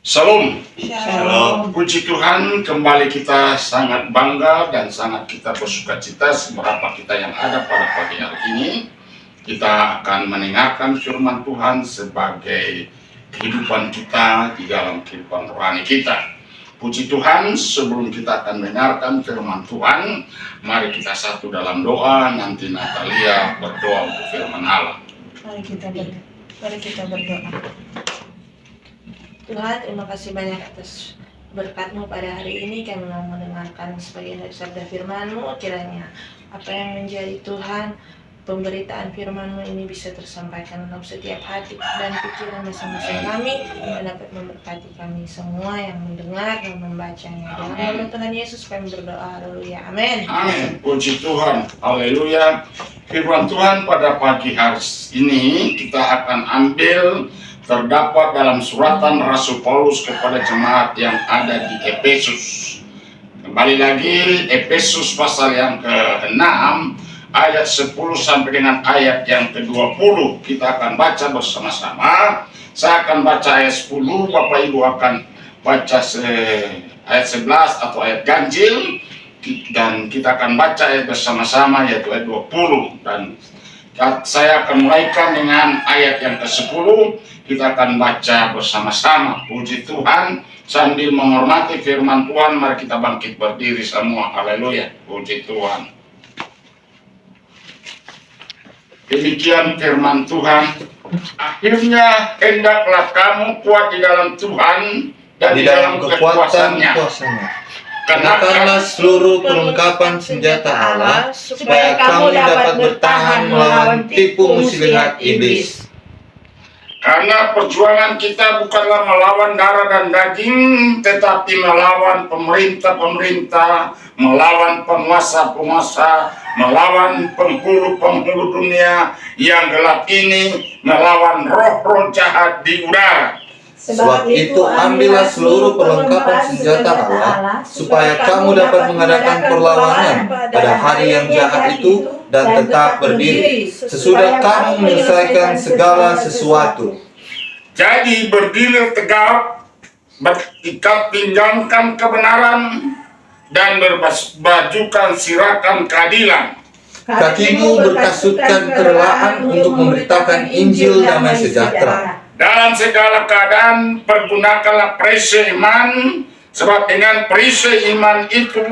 Shalom. Shalom. Puji Tuhan, kembali kita sangat bangga dan sangat kita bersuka cita seberapa kita yang ada pada pagi hari ini. Kita akan mendengarkan firman Tuhan sebagai kehidupan kita di dalam kehidupan rohani kita. Puji Tuhan, sebelum kita akan mendengarkan firman Tuhan, mari kita satu dalam doa. Nanti Natalia berdoa untuk firman Allah. Mari kita berdoa. Tuhan, terima kasih banyak atas berkat-Mu pada hari ini. Kami mau mendengarkan sebagian dari sabda firman-Mu. Kiranya apa yang menjadi Tuhan, pemberitaan firman-Mu ini bisa tersampaikan dalam setiap hati dan pikiran masing-masing kami, dan dapat memberkati kami semua yang mendengar dan membacanya. Dalam nama Tuhan Yesus kami berdoa. Haleluya. Amin. Amin. Puji Tuhan. Haleluya. Firman Tuhan pada pagi hari ini kita akan ambil terdapat dalam suratan Rasul Paulus kepada jemaat yang ada di Efesus. Kembali lagi, Efesus pasal yang ke-6 ayat 10 sampai dengan ayat yang ke-20. Kita akan baca bersama-sama. Saya akan baca ayat 10, Bapak Ibu akan baca ayat 11 atau ayat ganjil, dan kita akan baca ayat bersama-sama yaitu ayat 20. Dan saya akan mulaikan dengan ayat yang ke-10. Kita akan baca bersama-sama. Puji Tuhan, sambil menghormati firman Tuhan, mari kita bangkit berdiri semua. Haleluya. Puji Tuhan. Demikian firman Tuhan. Akhirnya hendaklah kamu kuat di dalam Tuhan dan di dalam kekuasaannya. Kenakanlah seluruh perlengkapan senjata Allah, supaya kamu dapat bertahan melawan tipu muslihat iblis. Karena perjuangan kita bukanlah melawan darah dan daging, tetapi melawan pemerintah-pemerintah, melawan penguasa-penguasa, melawan penghulu-penghulu dunia yang gelap ini, melawan roh-roh jahat di udara. Sebab itu ambillah seluruh perlengkapan senjata Allah, supaya kamu dapat mengadakan perlawanan pada hari yang jahat itu dan tetap berdiri sesudah kamu menyelesaikan segala sesuatu. Jadi berdiri tegap, berikat pinggangkan kebenaran, dan berbajukan sirakan keadilan. Kakimu berkasutkan kerelaan untuk memberitakan Injil damai sejahtera. Dalam segala keadaan pergunakanlah perisai iman, sebab dengan perisai iman itu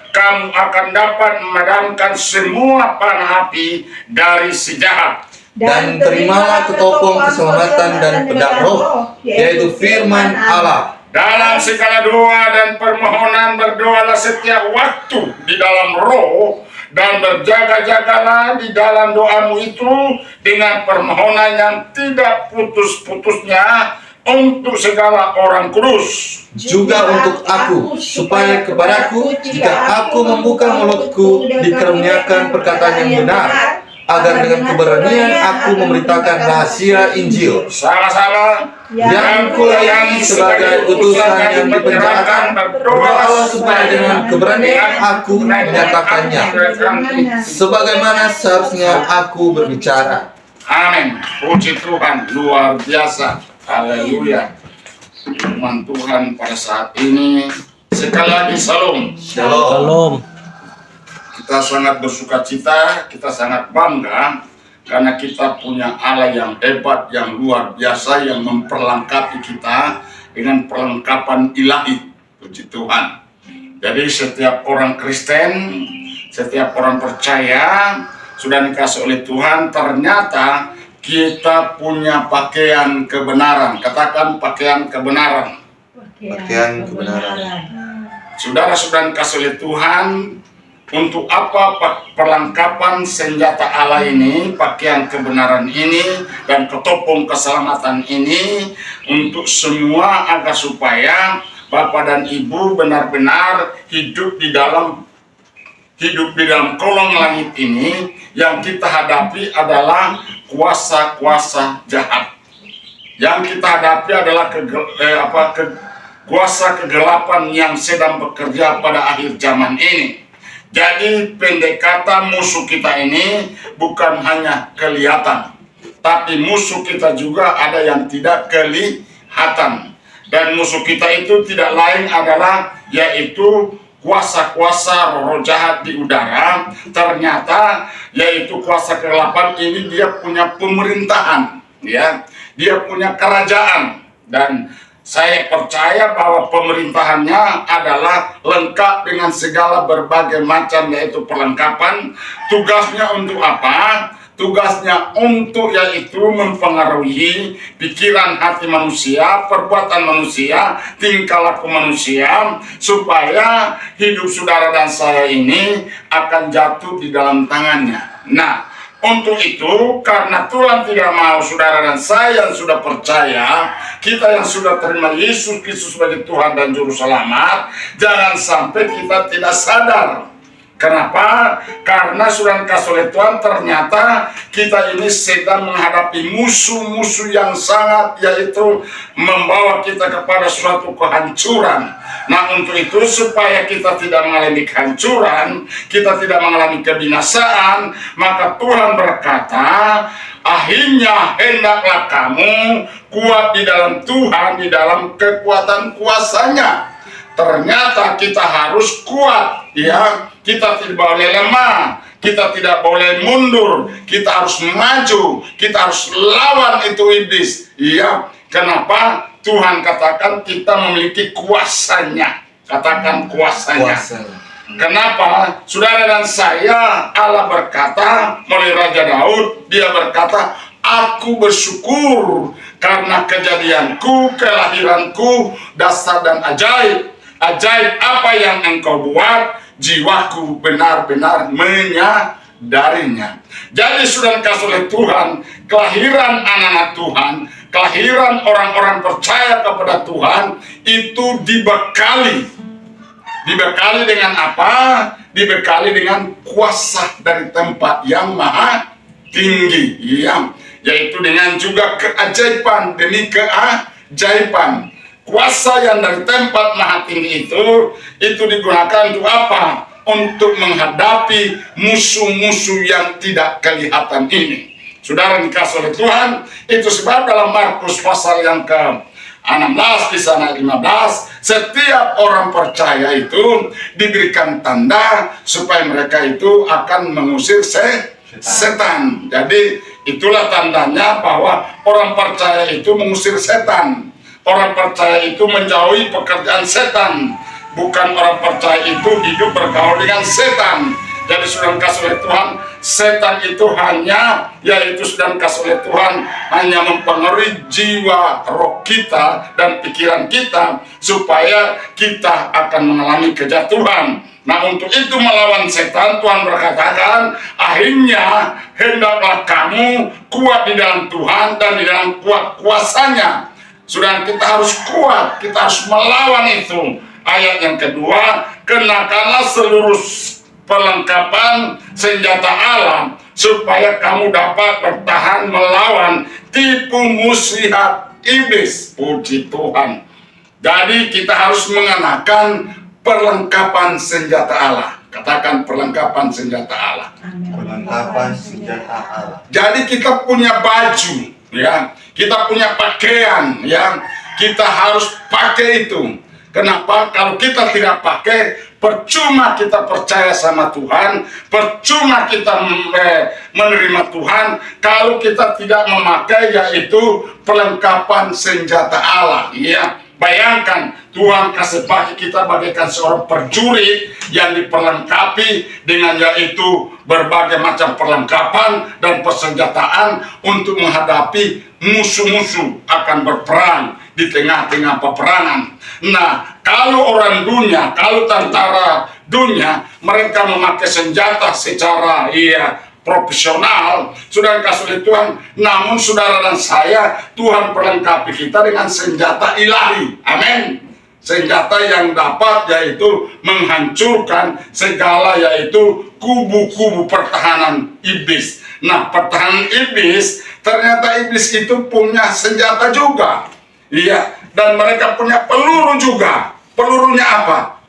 kamu akan dapat memadamkan semua panah api dari si jahat. Dan terimalah ketopong keselamatan dan pedang roh, yaitu firman Allah. Dalam segala doa dan permohonan berdoalah setiap waktu di dalam roh, dan berjaga-jagalah di dalam doamu itu dengan permohonan yang tidak putus-putusnya untuk segala orang kudus. Juga untuk aku, supaya kepadaku, jika aku membuka mulutku, dikaruniakan perkataan yang benar, agar dengan keberanian aku memberitakan rahasia Injil. Sama-sama. Yang kulayani sebagai utusan yang dipenjarakan, berdoalah supaya dengan keberanian aku menyatakannya, sebagaimana seharusnya aku berbicara. Amin. Puji Tuhan, luar biasa. Haleluya. Firman Tuhan pada saat ini. Sekali lagi, salam. Shalom. Kita sangat bersuka cita, kita sangat bangga karena kita punya Allah yang hebat, yang luar biasa, yang memperlengkapi kita dengan perlengkapan ilahi. Puji Tuhan. Jadi setiap orang Kristen, setiap orang percaya sudah dikasih oleh Tuhan, ternyata kita punya pakaian kebenaran. Katakan pakaian kebenaran. Pakaian kebenaran. Saudara sudah dikasih oleh Tuhan. Untuk apa perlengkapan senjata Allah ini, pakaian kebenaran ini, dan ketopong keselamatan ini, untuk semua agar supaya Bapak dan Ibu benar-benar hidup di dalam kolong langit ini. Yang kita hadapi adalah kuasa-kuasa jahat. Yang kita hadapi adalah kuasa kegelapan yang sedang bekerja pada akhir zaman ini. Jadi pendek kata, musuh kita ini bukan hanya kelihatan, tapi musuh kita juga ada yang tidak kelihatan. Dan musuh kita itu tidak lain adalah yaitu kuasa-kuasa roh jahat di udara. Ternyata yaitu kuasa kegelapan ini dia punya pemerintahan, ya, dia punya kerajaan, dan saya percaya bahwa pemerintahannya adalah lengkap dengan segala berbagai macam yaitu perlengkapan. Tugasnya untuk apa? Tugasnya untuk yaitu mempengaruhi pikiran hati manusia, perbuatan manusia, tingkah laku manusia, supaya hidup saudara dan saya ini akan jatuh di dalam tangannya. Nah, untuk itu, karena Tuhan tidak mau saudara dan saya yang sudah percaya, kita yang sudah terima Yesus Kristus sebagai Tuhan dan Juru Selamat, jangan sampai kita tidak sadar. Kenapa? Karena saudara kasih oleh Tuhan, ternyata kita ini sedang menghadapi musuh-musuh yang sangat, yaitu membawa kita kepada suatu kehancuran. Nah, untuk itu supaya kita tidak mengalami kehancuran, kita tidak mengalami kebinasaan, maka Tuhan berkata, akhirnya hendaklah kamu kuat di dalam Tuhan, di dalam kekuatan kuasanya. Ternyata kita harus kuat, ya. Kita tidak boleh lemah, kita tidak boleh mundur, kita harus maju, kita harus lawan itu iblis, ya. Kenapa? Tuhan katakan kita memiliki kuasanya. Katakan kuasanya. Kenapa? Saudara dan saya, Allah berkata melalui Raja Daud, dia berkata, aku bersyukur karena kejadianku, kelahiranku, dasar dan ajaib. Ajaib apa yang engkau buat, jiwaku benar-benar menyadarinya. Jadi saudara kasih oleh Tuhan, kelahiran anak-anak Tuhan, kelahiran orang-orang percaya kepada Tuhan, itu dibekali. Dibekali dengan apa? Dibekali dengan kuasa dari tempat yang maha tinggi, ya. Yaitu dengan juga keajaiban demi keajaiban. Kuasa yang dari tempat maha tinggi itu digunakan untuk apa? Untuk menghadapi musuh-musuh yang tidak kelihatan ini. Saudara dikasih oleh Tuhan, itu sebab dalam Markus pasal yang ke-16 di sana 15, setiap orang percaya itu diberikan tanda supaya mereka itu akan mengusir setan. Jadi itulah tandanya bahwa orang percaya itu mengusir setan. Orang percaya itu menjauhi pekerjaan setan. Bukan orang percaya itu hidup bergaul dengan setan. Jadi saudara kasih oleh Tuhan, setan itu hanya, yaitu saudara kasih oleh Tuhan, hanya mempengaruhi jiwa, roh kita, dan pikiran kita, supaya kita akan mengalami kejatuhan. Nah, untuk itu melawan setan, Tuhan berkatakan, akhirnya hendaklah kamu kuat di dalam Tuhan dan di dalam kuasanya. Sudah, kita harus kuat, kita harus melawan itu. Ayat yang kedua, kenakanlah seluruh perlengkapan senjata Allah, supaya kamu dapat bertahan melawan tipu muslihat iblis. Puji Tuhan. Jadi kita harus mengenakan perlengkapan senjata Allah. Katakan perlengkapan senjata Allah. Perlengkapan senjata Allah. Jadi kita punya baju, ya. Kita punya pakaian, ya. Kita harus pakai itu. Kenapa? Kalau kita tidak pakai, percuma kita percaya sama Tuhan, percuma kita menerima Tuhan kalau kita tidak memakai yaitu perlengkapan senjata Allah, ya. Bayangkan Tuhan kasih pakai kita bagaikan seorang prajurit yang diperlengkapi dengan yaitu berbagai macam perlengkapan dan persenjataan untuk menghadapi musuh-musuh akan berperang di tengah-tengah peperangan. Nah, kalau orang dunia, kalau tentara dunia, mereka memakai senjata secara profesional, sudah kasih oleh Tuhan. Namun saudara dan saya, Tuhan perlengkapi kita dengan senjata ilahi. Amin. Senjata yang dapat yaitu menghancurkan segala yaitu kubu-kubu pertahanan iblis. Nah, pertahanan iblis, ternyata iblis itu punya senjata juga. Iya, dan mereka punya peluru juga. Pelurunya apa?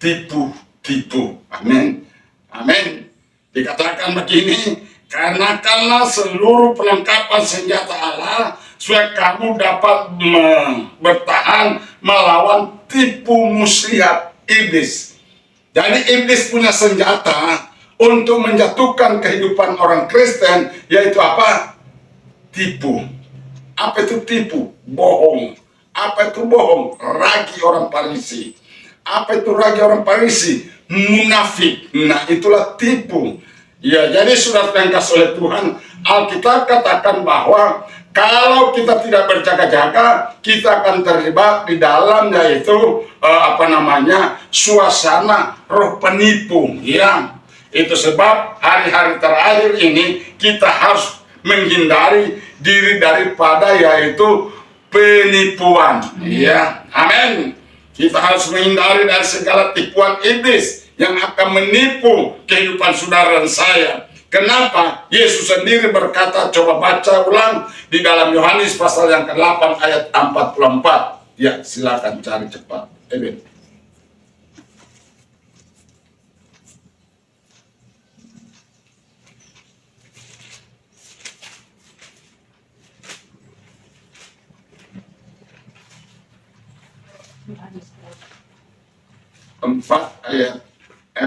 Tipu-tipu. Amin. Amin. Dikatakan begini, kenakanlah seluruh perlengkapan senjata Allah, supaya kamu dapat bertahan melawan tipu muslihat iblis. Jadi iblis punya senjata untuk menjatuhkan kehidupan orang Kristen, yaitu apa? Tipu. Apa itu tipu? Bohong. Apa itu bohong? Ragi orang Farisi. Apa itu ragi orang Farisi? Munafik. Nah, itulah tipu. Ya, jadi sudah dikasih oleh Tuhan, Alkitab katakan bahwa kalau kita tidak berjaga-jaga, kita akan terlibat di dalam yaitu suasana roh penipu. Ya, itu sebab hari-hari terakhir ini kita harus menghindari diri daripada yaitu penipuan. Ya, amin. Kita harus menghindari dari segala tipuan iblis yang akan menipu kehidupan saudara dan saya. Kenapa? Yesus sendiri berkata, coba baca ulang di dalam Yohanes pasal yang ke-8 ayat 44. Ya, silakan cari cepat. Amin.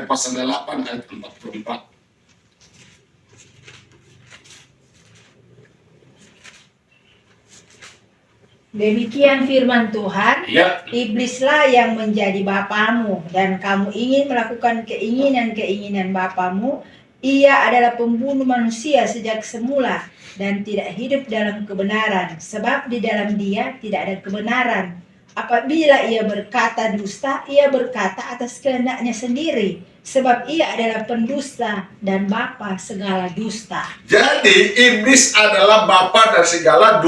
Pasal 8 ayat 44. Demikian firman Tuhan, Ya. Iblislah yang menjadi bapamu, dan kamu ingin melakukan keinginan-keinginan bapamu. Ia adalah pembunuh manusia sejak semula, dan tidak hidup dalam kebenaran, sebab di dalam dia tidak ada kebenaran. Apabila ia berkata dusta, ia berkata atas kehendaknya sendiri, sebab ia adalah pendusta dan bapa segala dusta. Jadi iblis adalah bapa dari segala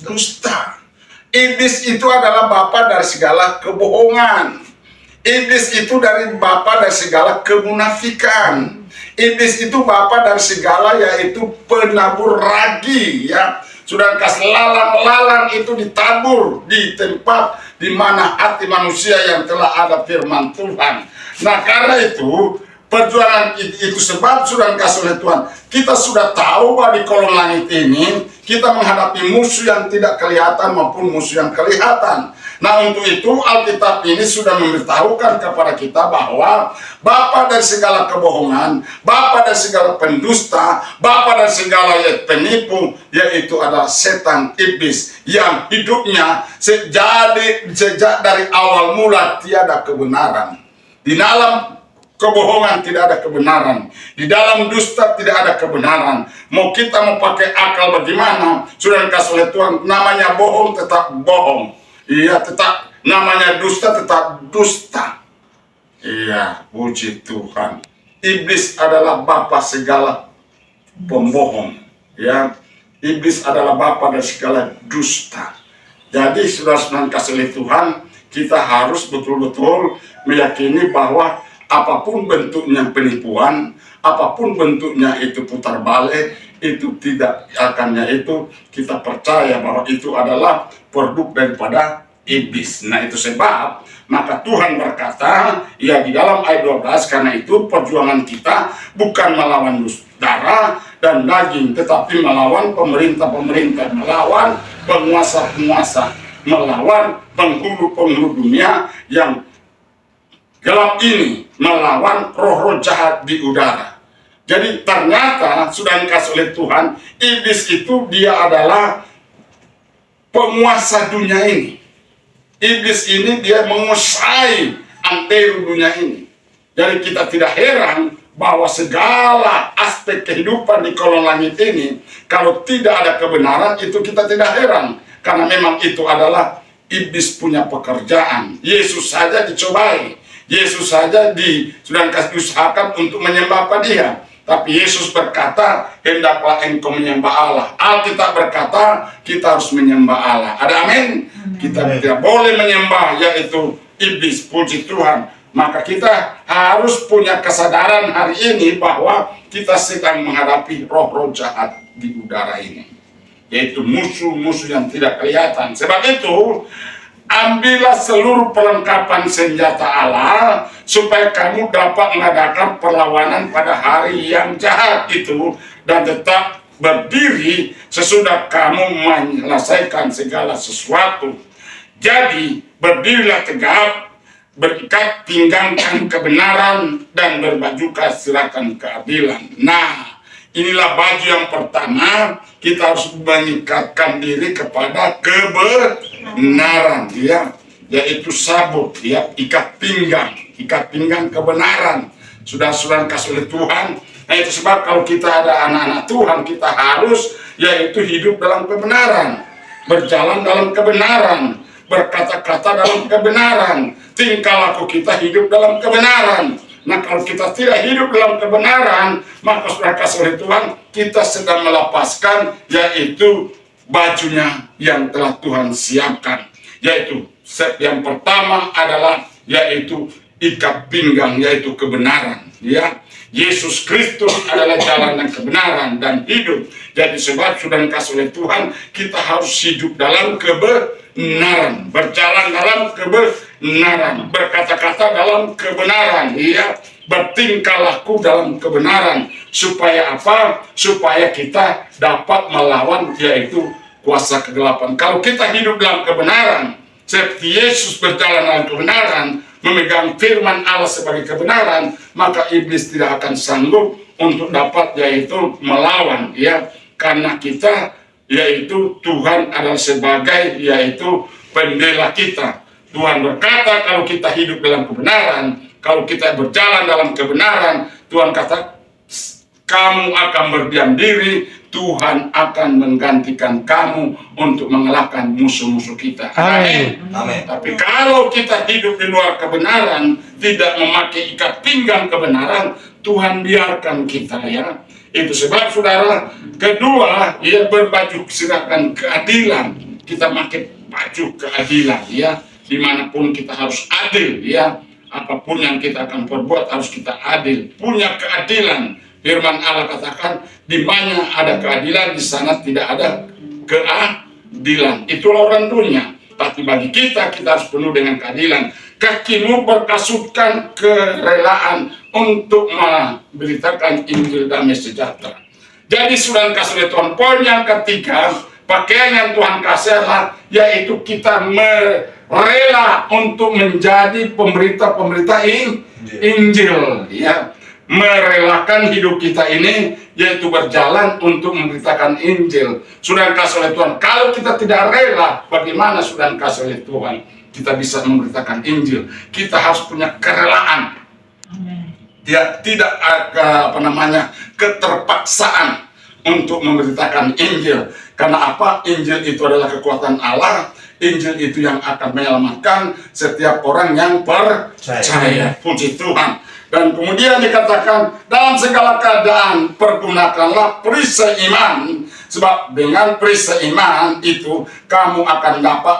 dusta. Iblis itu adalah bapa dari segala kebohongan. Iblis itu dari bapa dari segala kemunafikan. Iblis itu bapa dari segala yaitu penabur ragi, ya. Sudah kasih lalang-lalang itu ditabur di tempat di mana hati manusia yang telah ada firman Tuhan. Nah, karena itu perjuangan itu sebab sudah dikasih oleh Tuhan. Kita sudah tahu bahwa di kolong langit ini kita menghadapi musuh yang tidak kelihatan maupun musuh yang kelihatan. Nah, untuk itu Alkitab ini sudah memberitahukan kepada kita bahwa bapa dari segala kebohongan, bapa dari segala pendusta, bapa dari segala penipu, yaitu adalah setan iblis yang hidupnya sejak dari awal mula tiada kebenaran. Di dalam kebohongan tidak ada kebenaran. Di dalam dusta tidak ada kebenaran. Mau kita mau pakai akal bagaimana? Sudah dikasih oleh Tuhan, namanya bohong tetap bohong. Iya, tetap namanya dusta tetap dusta. Iya, puji Tuhan. Iblis adalah bapa segala pembohong. Ya, iblis adalah bapa dari segala dusta. Jadi sudah dikasih oleh Tuhan, kita harus betul-betul meyakini bahwa apapun bentuknya penipuan, apapun bentuknya itu putar balik, itu tidak akannya itu kita percaya bahwa itu adalah produk daripada iblis. Nah, itu sebab maka Tuhan berkata, ya di dalam ayat 12, karena itu perjuangan kita bukan melawan darah dan daging, tetapi melawan pemerintah-pemerintah, melawan penguasa-penguasa, melawan penghulu-penghulu dunia yang gelap ini, melawan roh-roh jahat di udara. Jadi ternyata sudah dikasih oleh Tuhan, iblis itu dia adalah penguasa dunia ini. Iblis ini dia menguasai antero dunia ini. Jadi kita tidak heran bahwa segala aspek kehidupan di kolong langit ini, kalau tidak ada kebenaran itu kita tidak heran. Karena memang itu adalah iblis punya pekerjaan. Yesus saja dicobai. Yesus saja sudah diusahakan untuk menyembah dia. Tapi Yesus berkata, hendaklah engkau menyembah Allah. Alkitab berkata, kita harus menyembah Allah. Ada amin? Kita tidak boleh menyembah yaitu iblis, puji Tuhan. Maka kita harus punya kesadaran hari ini bahwa kita sedang menghadapi roh-roh jahat di udara ini. Yaitu musuh-musuh yang tidak kelihatan. Sebab itu, ambillah seluruh perlengkapan senjata Allah supaya kamu dapat mengadakan perlawanan pada hari yang jahat itu dan tetap berdiri sesudah kamu menyelesaikan segala sesuatu. Jadi berdirilah tegap, berikat pinggangkan kebenaran, dan berbajukan sirakan keadilan. Nah, inilah baju yang pertama, kita harus mengikatkan diri kepada kebenaran, ya, yaitu sabuk, ya, ikat pinggang kebenaran. Sudah kasih oleh Tuhan. Nah, itu sebab kalau kita ada anak-anak Tuhan, kita harus yaitu hidup dalam kebenaran, berjalan dalam kebenaran, berkata-kata dalam kebenaran, tingkah laku kita hidup dalam kebenaran. Nah, kalau kita tidak hidup dalam kebenaran, maka sudah kasih oleh Tuhan, kita sedang melepaskan yaitu bajunya yang telah Tuhan siapkan. Yaitu yang pertama adalah yaitu ikat pinggang, yaitu kebenaran. Ya, Yesus Kristus adalah jalan dan kebenaran dan hidup. Jadi sebab sudah dikasih oleh Tuhan, kita harus hidup dalam kebenaran, berjalan dalam kebenaran, berkata-kata dalam kebenaran, ya, bertingkah laku dalam kebenaran. Supaya apa? Supaya kita dapat melawan yaitu kuasa kegelapan. Kalau kita hidup dalam kebenaran, seperti Yesus berjalan dalam kebenaran, memegang firman Allah sebagai kebenaran, maka iblis tidak akan sanggup untuk dapat yaitu melawan, ya, karena kita yaitu Tuhan adalah sebagai yaitu pembela kita. Tuhan berkata kalau kita hidup dalam kebenaran, kalau kita berjalan dalam kebenaran, Tuhan kata kamu akan berdiam diri, Tuhan akan menggantikan kamu untuk mengalahkan musuh-musuh kita. Amin. Amin. Tapi kalau kita hidup di luar kebenaran, tidak memakai ikat pinggang kebenaran, Tuhan biarkan kita, ya. Itu sebab saudara, kedua, ya, berbaju sirakan keadilan. Kita pakai baju keadilan, ya. Dimanapun kita harus adil, ya. Apapun yang kita akan perbuat harus kita adil, punya keadilan. Firman Allah katakan, di mana ada keadilan, di sana tidak ada keadilan. Itulah orang dunia. Tapi bagi kita, kita harus penuh dengan keadilan. Kakimu berkasutkan kerelaan untuk memberitakan Injil damai sejahtera. Jadi sudah kasih Tuhan. Poin yang ketiga, pakaian yang Tuhan kasih adalah yaitu kita rela untuk menjadi pemberita-pemberita Injil, ya. Merelakan hidup kita ini yaitu berjalan untuk memberitakan Injil. Sudah kasih oleh Tuhan. Kalau kita tidak rela, bagaimana sudah kasih oleh Tuhan kita bisa memberitakan Injil? Kita harus punya kerelaan. Ya, tidak ada keterpaksaan untuk memberitakan Injil. Karena apa? Injil itu adalah kekuatan Allah. Injil itu yang akan menyelamatkan setiap orang yang percaya. Puji Tuhan. Dan kemudian dikatakan, dalam segala keadaan pergunakanlah perisai iman. Sebab dengan perisai iman itu kamu akan dapat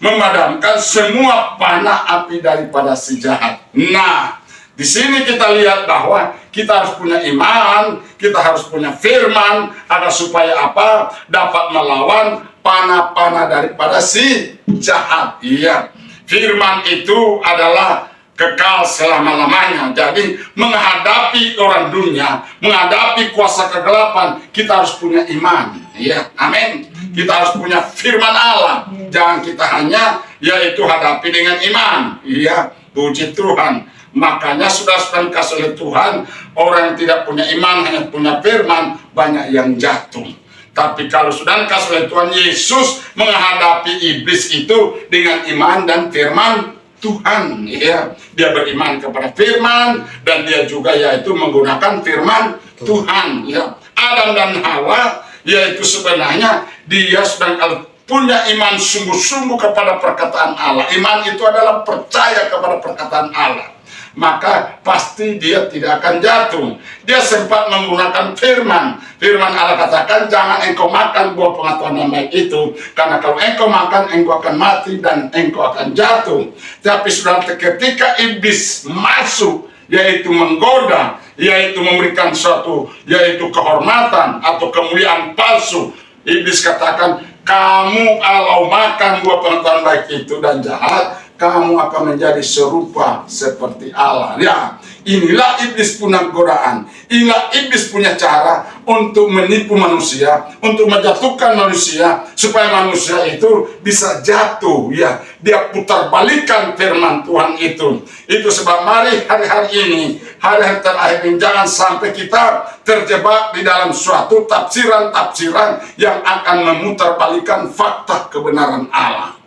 memadamkan semua panah api daripada si jahat. Nah, di sini kita lihat bahwa kita harus punya iman, kita harus punya firman, agar supaya apa? Dapat melawan panah-panah daripada si jahat. Iya, firman itu adalah kekal selama-lamanya. Jadi menghadapi orang dunia, menghadapi kuasa kegelapan, kita harus punya iman. Iya, amin. Kita harus punya firman Allah. Jangan kita hanya yaitu hadapi dengan iman. Iya, puji Tuhan. Makanya sudah kasih oleh Tuhan, orang yang tidak punya iman, hanya punya firman, banyak yang jatuh. Tapi kalau sudah kasih oleh Tuhan, Yesus menghadapi iblis itu dengan iman dan firman Tuhan, ya. Dia beriman kepada firman dan dia juga yaitu menggunakan firman Tuhan, ya. Adam dan Hawa yaitu sebenarnya dia sedang punya iman sungguh-sungguh kepada perkataan Allah. Iman itu adalah percaya kepada perkataan Allah. Maka pasti dia tidak akan jatuh. Dia sempat menggunakan firman. Firman Allah katakan, jangan engkau makan buah pengetahuan yang baik itu, karena kalau engkau makan, engkau akan mati dan engkau akan jatuh. Tapi sudah ketika iblis masuk, yaitu menggoda, yaitu memberikan suatu, yaitu kehormatan atau kemuliaan palsu, iblis katakan, kamu kalau makan buah pengetahuan baik itu dan jahat, kamu akan menjadi serupa seperti Allah. Ya, Inilah iblis punya godaan. Inilah iblis punya cara untuk menipu manusia, untuk menjatuhkan manusia, supaya manusia itu bisa jatuh. Ya, dia putar balikan firman Tuhan itu. Itu sebab mari hari-hari ini, hari-hari terakhir ini, jangan sampai kita terjebak di dalam suatu tafsiran-tafsiran yang akan memutarbalikan fakta kebenaran Allah.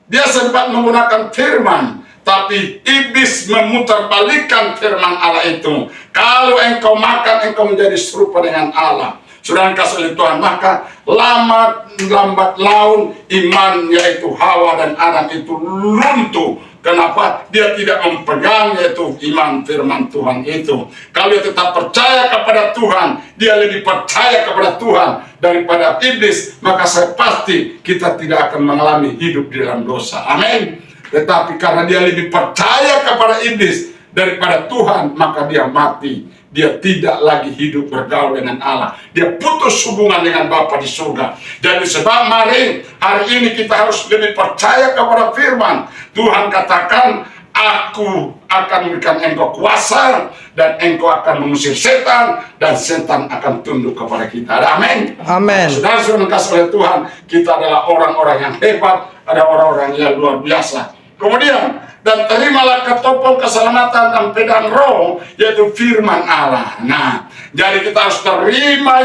Dia sempat menggunakan firman, tapi iblis memutarbalikan firman Allah itu. Kalau engkau makan, engkau menjadi serupa dengan Allah. Saudara kasih oleh Tuhan, maka lambat laun iman yaitu Hawa dan Adam itu runtuh. Kenapa? Dia tidak memegang yaitu iman firman Tuhan itu. Kalau dia tetap percaya kepada Tuhan, dia lebih percaya kepada Tuhan daripada iblis, maka saya pasti kita tidak akan mengalami hidup di dalam dosa. Amin. Tetapi karena dia lebih percaya kepada iblis daripada Tuhan, maka dia mati. Dia tidak lagi hidup bergaul dengan Allah. Dia putus hubungan dengan Bapa di surga. Jadi sebab mari hari ini kita harus lebih percaya kepada firman. Tuhan katakan, aku akan memberikan engkau kuasa dan engkau akan mengusir setan dan setan akan tunduk kepada kita. Amin. Amin. Saudara-saudara kasih oleh Tuhan, kita adalah orang-orang yang hebat, ada orang-orang yang luar biasa. Kemudian, dan terimalah ketopong keselamatan dan pedang roh, yaitu firman Allah. Nah, jadi kita harus terima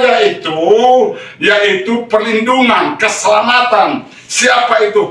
yaitu perlindungan, keselamatan. Siapa itu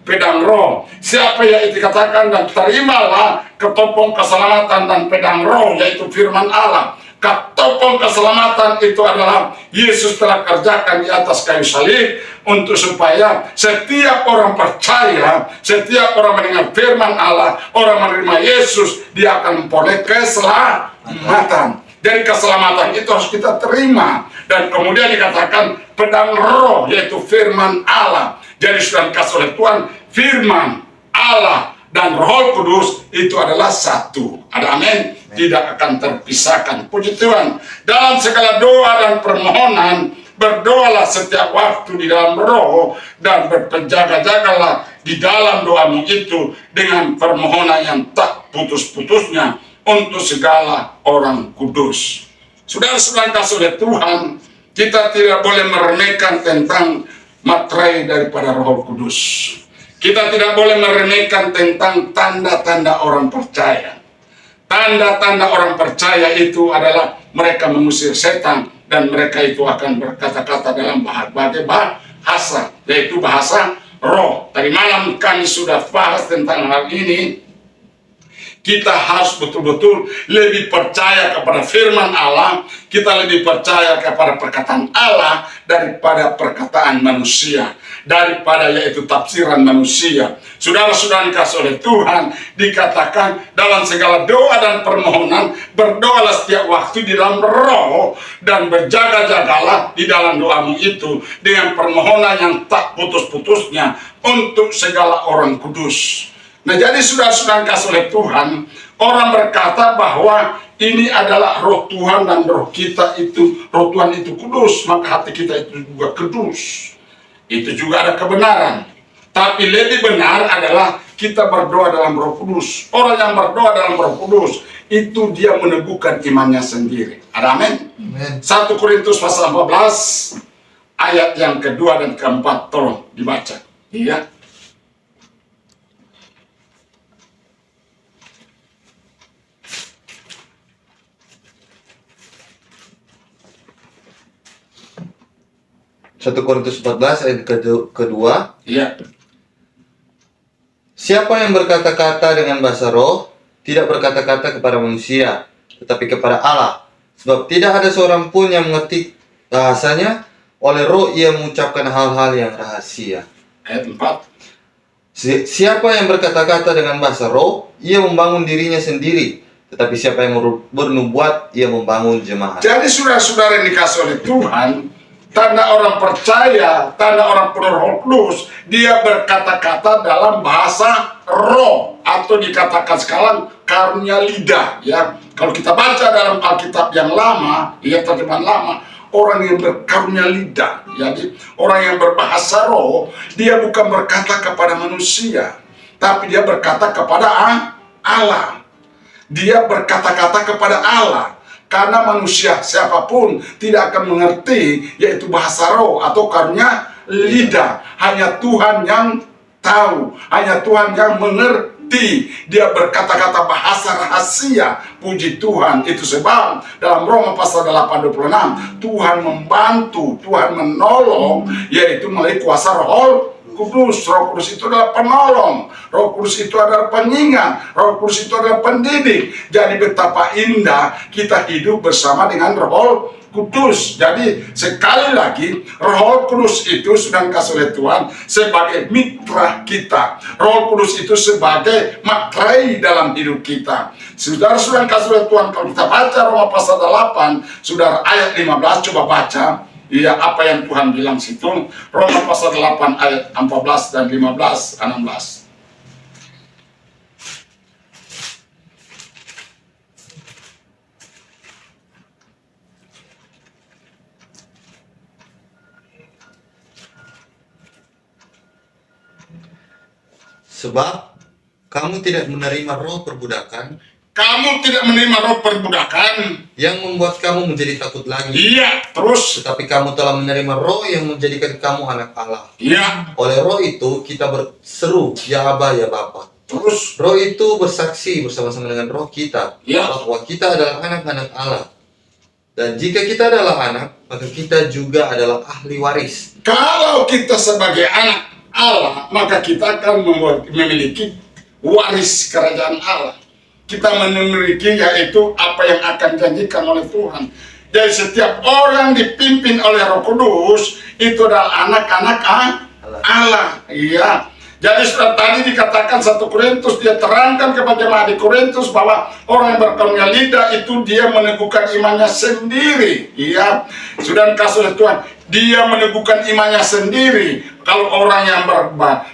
pedang roh? Siapa yang dikatakan dan terimalah ketopong keselamatan dan pedang roh, yaitu firman Allah. Ketopong keselamatan itu adalah Yesus telah kerjakan di atas kayu salib untuk supaya setiap orang percaya, setiap orang mendengar firman Allah, orang menerima Yesus, dia akan memperoleh keselamatan. Jadi keselamatan itu harus kita terima. Dan kemudian dikatakan pedang roh, yaitu firman Allah. Jadi sudah dikasih oleh Tuhan, firman Allah dan Roh Kudus itu adalah satu. Ada amin? Tidak akan terpisahkan. Puji Tuhan. Dalam segala doa dan permohonan, berdoalah setiap waktu di dalam roh dan berjaga-jagalah di dalam doamu itu dengan permohonan yang tak putus-putusnya untuk segala orang kudus. Saudara-saudara kasih oleh Tuhan, kita tidak boleh meremehkan tentang materai daripada Roh Kudus. Kita tidak boleh meremehkan tentang tanda-tanda orang percaya. Tanda-tanda orang percaya itu adalah mereka mengusir setan dan mereka itu akan berkata-kata dalam berbagai bahasa, yaitu bahasa roh. Tadi malam kami sudah bahas tentang hal ini. Kita harus betul-betul lebih percaya kepada firman Allah, kita lebih percaya kepada perkataan Allah daripada perkataan manusia, daripada yaitu tafsiran manusia. Saudara-saudara dikasih oleh Tuhan, dikatakan dalam segala doa dan permohonan, berdoalah setiap waktu di dalam roh dan berjaga-jagalah di dalam doamu itu dengan permohonan yang tak putus-putusnya untuk segala orang kudus. Nah, jadi saudara-saudara kasih oleh Tuhan, orang berkata bahwa ini adalah roh Tuhan dan roh kita itu, roh Tuhan itu kudus, maka hati kita itu juga kudus. Itu juga ada kebenaran. Tapi lebih benar adalah kita berdoa dalam roh kudus. Orang yang berdoa dalam roh kudus, itu dia meneguhkan imannya sendiri. Ada amin? 1 Korintus pasal 14, ayat yang kedua dan keempat, tolong dibaca. Iya. 1 Korintus 14 ayat kedua. Iya. Siapa yang berkata-kata dengan bahasa roh, tidak berkata-kata kepada manusia, tetapi kepada Allah. Sebab tidak ada seorang pun yang mengerti bahasanya, oleh roh ia mengucapkan hal-hal yang rahasia. Ayat 4. Siapa yang berkata-kata dengan bahasa roh, ia membangun dirinya sendiri. Tetapi siapa yang bernubuat, ia membangun jemaat. Jadi saudara-saudara yang dikasih oleh Tuhan, tanda orang percaya, tanda orang penuh Roh Kudus, dia berkata-kata dalam bahasa roh, atau dikatakan sekarang karunia lidah. Ya, kalau kita baca dalam Alkitab yang lama, ya terjemahan lama, orang yang berkarunia lidah, jadi orang yang berbahasa roh, dia bukan berkata kepada manusia, tapi dia berkata kepada Allah. dia berkata-kata kepada Allah. Karena manusia siapapun tidak akan mengerti, yaitu bahasa roh atau karunia lidah. Hanya Tuhan yang tahu, hanya Tuhan yang mengerti. Dia berkata-kata bahasa rahasia. Puji Tuhan. Itu sebab dalam Roma pasal 8:26, Tuhan membantu, Tuhan menolong, yaitu melalui kuasa Roh Kudus. Roh Kudus itu adalah penolong, Roh Kudus itu adalah pengingat, Roh Kudus itu adalah pendidik. Jadi betapa indah kita hidup bersama dengan Roh Kudus. Jadi sekali lagi, Roh Kudus itu sudah dikasih oleh Tuhan sebagai mitra kita. Roh Kudus itu sebagai materai dalam hidup kita. Saudara sudah dikasih oleh Tuhan. Kalau kita baca Roma pasal 8, saudara ayat 15, coba baca. Iya, apa yang Tuhan bilang situ. Roma pasal 8 ayat 14 dan 15, 16. Sebab kamu tidak menerima roh perbudakan Kamu tidak menerima roh perbudakan yang membuat kamu menjadi takut lagi. Iya, terus. Tetapi kamu telah menerima roh yang menjadikan kamu anak Allah. Iya, Oleh roh itu kita berseru, ya Aba, ya Bapa. terus. Roh itu bersaksi bersama-sama dengan roh kita Ya. bahwa kita adalah anak-anak Allah. Dan jika kita adalah anak, maka kita juga adalah ahli waris. Kalau kita sebagai anak Allah, maka kita akan memiliki waris kerajaan Allah. Kita memiliki yaitu apa yang akan dijanjikan oleh Tuhan. Jadi setiap orang dipimpin oleh Roh Kudus itu adalah anak-anak Allah. Iya. Jadi sudah tadi dikatakan 1 Korintus, dia terangkan kepada jemaat di Korintus bahwa orang yang berkarunia lidah itu dia meneguhkan imannya sendiri. Iya. Sudah dikasih oleh Tuhan, dia meneguhkan imannya sendiri. Kalau orang yang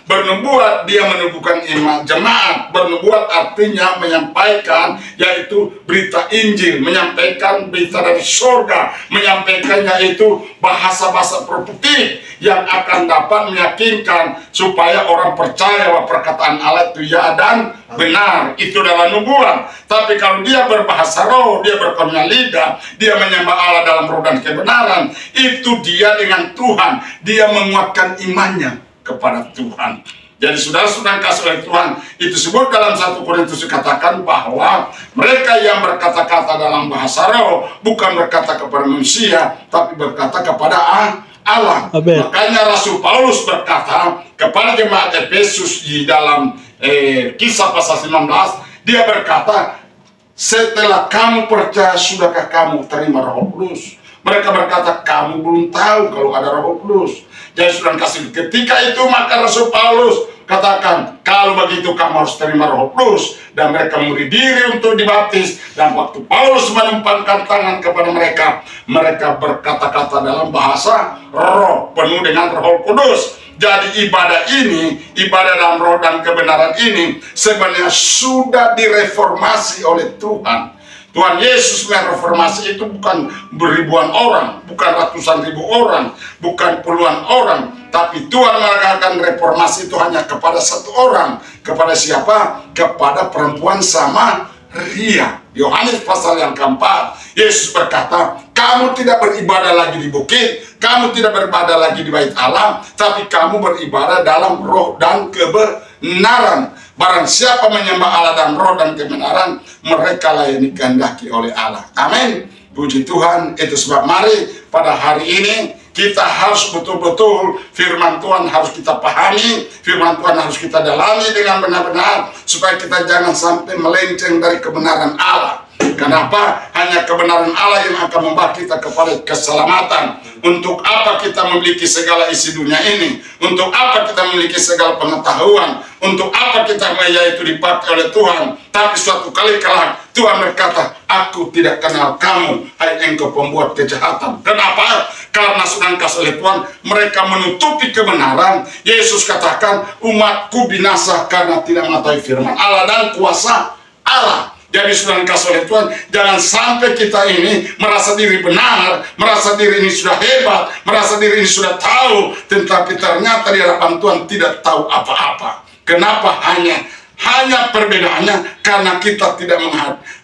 bernubuat, dia meneguhkan iman jemaat. Bernubuat artinya menyampaikan, yaitu berita Injil, menyampaikan berita dari surga, menyampaikan yaitu bahasa-bahasa profetik yang akan dapat meyakinkan supaya orang percaya bahwa perkataan Allah itu ya dan benar. Itu adalah nubuat. Tapi kalau dia berbahasa roh, dia berkarunia lidah, dia menyembah Allah dalam roh dan kebenaran, itu dia dengan Tuhan, dia menguatkan imannya kepada Tuhan. Jadi saudara-saudara kasih oleh Tuhan, itu sebut dalam 1 Korintus dikatakan bahwa mereka yang berkata-kata dalam bahasa roh bukan berkata kepada manusia, tapi berkata kepada Allah. Amen. Makanya Rasul Paulus berkata kepada jemaat Efesus di dalam Kisah pasal 19, dia berkata, setelah kamu percaya, sudahkah kamu terima Roh Kudus? Mereka berkata, kamu belum tahu kalau ada Roh Kudus. Jadi sudah kasih. Ketika itu maka Rasul Paulus katakan, kalau begitu kamu harus terima Roh Kudus. Dan mereka memberi diri untuk dibaptis. Dan waktu Paulus menumpangkan tangan kepada mereka, mereka berkata-kata dalam bahasa roh, penuh dengan Roh Kudus. Jadi ibadah ini, ibadah dalam roh dan kebenaran ini sebenarnya sudah direformasi oleh Tuhan. Tuhan Yesus mereformasi itu bukan beribuan orang, bukan ratusan ribu orang, bukan puluhan orang, tapi Tuhan melakukan reformasi itu hanya kepada satu orang. Kepada siapa? Kepada perempuan Samaria. Yohanes pasal yang keempat, Yesus berkata, kamu tidak beribadah lagi di bukit, kamu tidak beribadah lagi di bait Allah, tapi kamu beribadah dalam roh dan kebenaran. Barang siapa menyembah Allah dalam roh dan kebenaran, mereka lah yang dikehendaki oleh Allah. Amin. Puji Tuhan. Itu sebab mari pada hari ini kita harus betul-betul firman Tuhan harus kita pahami, firman Tuhan harus kita dalami dengan benar-benar supaya kita jangan sampai melenceng dari kebenaran Allah. Kenapa? Hanya kebenaran Allah yang akan membawa kita kepada keselamatan. Untuk apa kita memiliki segala isi dunia ini? Untuk apa kita memiliki segala pengetahuan? Untuk apa kita yaitu dipakai oleh Tuhan? Tapi suatu kali kelak Tuhan berkata, aku tidak kenal kamu, hai engkau pembuat kejahatan. Kenapa? Karena sudah dikasih oleh Tuhan, mereka menutupi kebenaran. Yesus katakan, umatku binasa karena tidak mengetahui firman Allah dan kuasa Allah. Jadi sudah dikasih oleh Tuhan, jangan sampai kita ini merasa diri benar, merasa diri ini sudah hebat, merasa diri ini sudah tahu, tetapi ternyata di hadapan Tuhan tidak tahu apa-apa. Kenapa? Hanya Hanya perbedaannya karena kita tidak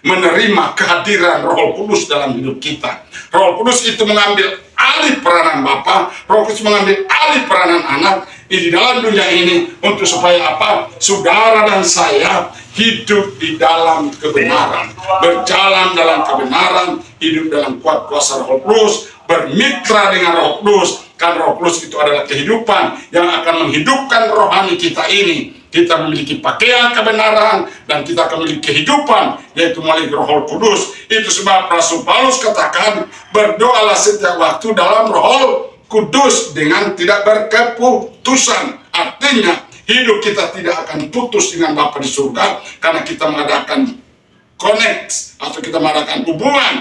menerima kehadiran Roh Kudus dalam hidup kita. Roh Kudus itu mengambil alih peranan Bapa, Roh Kudus mengambil alih peranan anak di dalam dunia ini untuk supaya apa? Saudara dan saya hidup di dalam kebenaran, berjalan dalam kebenaran, hidup dalam kuat kuasa Roh Kudus, bermitra dengan Roh Kudus. Kan Roh Kudus itu adalah kehidupan yang akan menghidupkan rohani kita ini. Kita memiliki pakaian kebenaran dan kita akan memiliki kehidupan, yaitu melalui Roh Kudus. Itu sebab Rasul Paulus katakan, berdoalah setiap waktu dalam Roh Kudus dengan tidak berkeputusan. Artinya hidup kita tidak akan putus dengan Bapa di surga karena kita mengadakan connect atau kita mengadakan hubungan.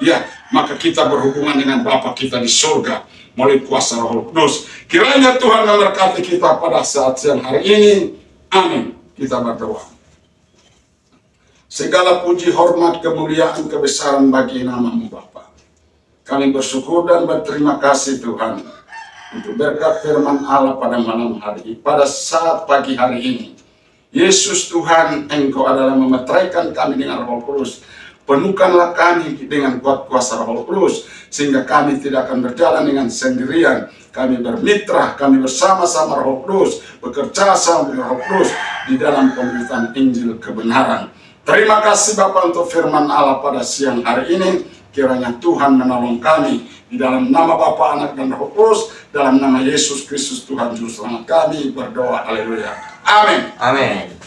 Ya, maka kita berhubungan dengan Bapa kita di surga melalui kuasa Roh Kudus. Kiranya Tuhan memberkati kita pada saat siang hari ini. Amin. Kita berdoa. Segala puji, hormat, kemuliaan, kebesaran bagi nama-Mu Bapa. Kami bersyukur dan berterima kasih Tuhan untuk berkat firman Allah pada malam hari, pada saat pagi hari ini. Yesus Tuhan, Engkau adalah memeteraikan kami dengan Roh Kudus. Penuhkanlah kami dengan kuat kuasa Roh Kudus, sehingga kami tidak akan berjalan dengan sendirian. Kami bermitra, kami bersama-sama Roh Kudus, bekerja sama dengan Roh Kudus di dalam pemberitaan Injil kebenaran. Terima kasih Bapa untuk firman Allah pada siang hari ini. Kiranya Tuhan menolong kami di dalam nama Bapa, Anak, dan Roh Kudus, dalam nama Yesus Kristus Tuhan Juru Selamat kami berdoa. Haleluya. Amin. Amin.